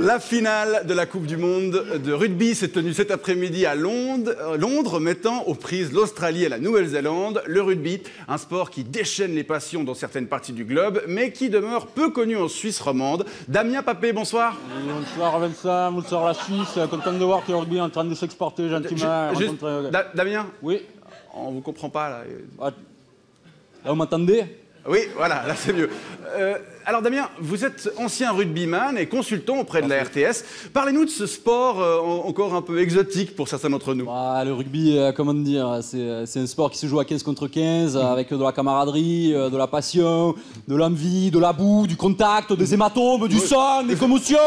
La finale de la Coupe du Monde de rugby s'est tenue cet après-midi à Londres, mettant aux prises l'Australie et la Nouvelle-Zélande. Le rugby, un sport qui déchaîne les passions dans certaines parties du globe, mais qui demeure peu connu en Suisse romande. Damien Papé, bonsoir. Bonsoir Vincent, bonsoir la Suisse. Content de voir que le rugby est en train de s'exporter gentiment. Damien, oui. On vous comprend pas là. Là, vous m'entendez? Oui, voilà, là c'est mieux. Alors Damien, vous êtes ancien rugbyman et consultant auprès de la RTS. Parlez-nous de ce sport encore un peu exotique pour certains d'entre nous. Le rugby, comment dire, c'est un sport qui se joue à 15 contre 15, avec de la camaraderie, de la passion, de l'envie, de la boue, du contact, des hématomes, du sang, des commotions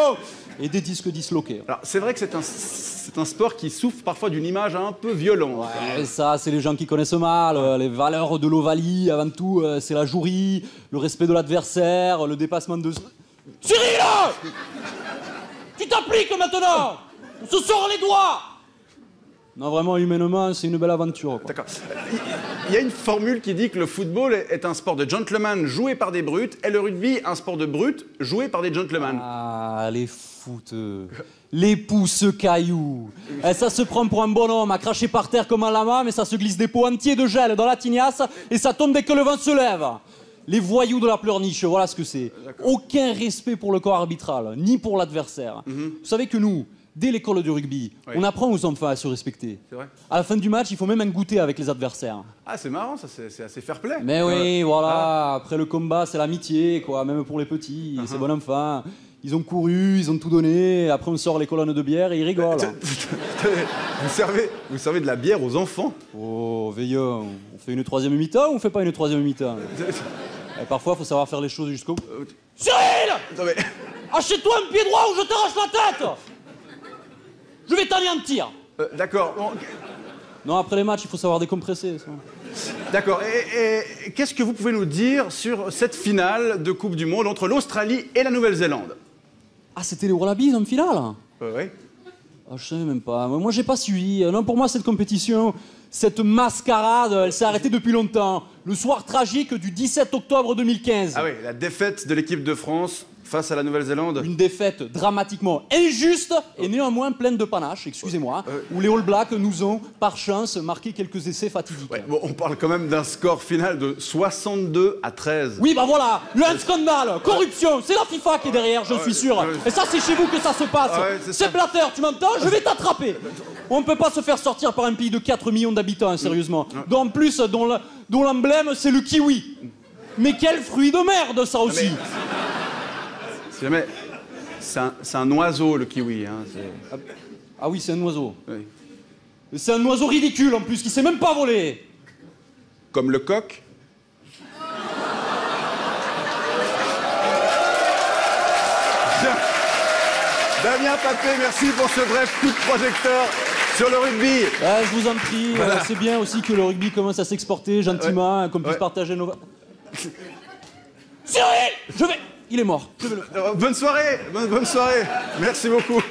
et des disques disloqués. Alors c'est vrai que c'est un sport qui souffre parfois d'une image un peu violente. Ouais, ça, c'est les gens qui connaissent mal. Les valeurs de l'Ovalie, avant tout, c'est la jouerie, le respect de l'adversaire, le dépassement de... Cyril! Tu t'appliques maintenant! On se sort les doigts! Non, vraiment, humainement, c'est une belle aventure. D'accord. Il y a une formule qui dit que le football est un sport de gentleman joué par des brutes et le rugby un sport de brutes joué par des gentlemen. Ah, les fouteux. Les pouces cailloux. Et ça se prend pour un bonhomme à cracher par terre comme un lama, mais ça se glisse des pots entiers de gel dans la tignasse et ça tombe dès que le vent se lève. Les voyous de la pleurniche, voilà ce que c'est. Aucun respect pour le corps arbitral, ni pour l'adversaire. Vous savez que nous, dès l'école du rugby, on apprend aux enfants à se respecter. C'est vrai. À la fin du match, il faut même un goûter avec les adversaires. Ah, c'est marrant, ça, c'est assez fair-play. Mais oui, voilà. Après le combat, c'est l'amitié, quoi. Même pour les petits, c'est bon enfant. Ils ont couru, ils ont tout donné. Après, on sort les colonnes de bière et ils rigolent. Vous servez de la bière aux enfants? Oh, veillons. On fait une troisième mi-temps ou on fait pas une troisième mi-temps? Et parfois, il faut savoir faire les choses jusqu'au bout. Cyril! Attendez. Achète-toi un pied droit ou je t'arrache la tête! Je vais t'anéantir! D'accord. Bon, Non, après les matchs, il faut savoir décompresser. Ça. d'accord. Et qu'est-ce que vous pouvez nous dire sur cette finale de Coupe du Monde entre l'Australie et la Nouvelle-Zélande? Ah, c'était les Wallabies en finale? Oui. Ah, je savais même pas. Moi, j'ai pas suivi. Non, pour moi, cette compétition, cette mascarade, elle s'est arrêtée depuis longtemps. Le soir tragique du 17 octobre 2015. Ah oui, la défaite de l'équipe de France face à la Nouvelle-Zélande. Une défaite dramatiquement injuste et néanmoins pleine de panache, excusez-moi, où les All Blacks nous ont, par chance, marqué quelques essais fatidiques. Ouais, bon, on parle quand même d'un score final de 62-13. Oui, bah voilà, un scandale, corruption, c'est la FIFA qui est derrière, je suis sûr. Et ça, c'est chez vous que ça se passe. C'est Blatter, tu m'entends? Je vais t'attraper. On ne peut pas se faire sortir par un pays de 4 millions d'habitants, sérieusement. En plus, dont l'emblème, c'est le kiwi. Mais quel fruit de merde, ça aussi. C'est un oiseau, le kiwi. Hein, ah oui, c'est un oiseau. oui. C'est un oiseau ridicule, en plus, qui sait même pas voler. Comme le coq. Bien. Damien Papé, merci pour ce bref coup de projecteur sur le rugby. Je vous en prie, voilà. C'est bien aussi que le rugby commence à s'exporter gentiment, qu'on puisse partager nos... Cyril! Il est mort. Bonne soirée. Bonne soirée. Merci beaucoup.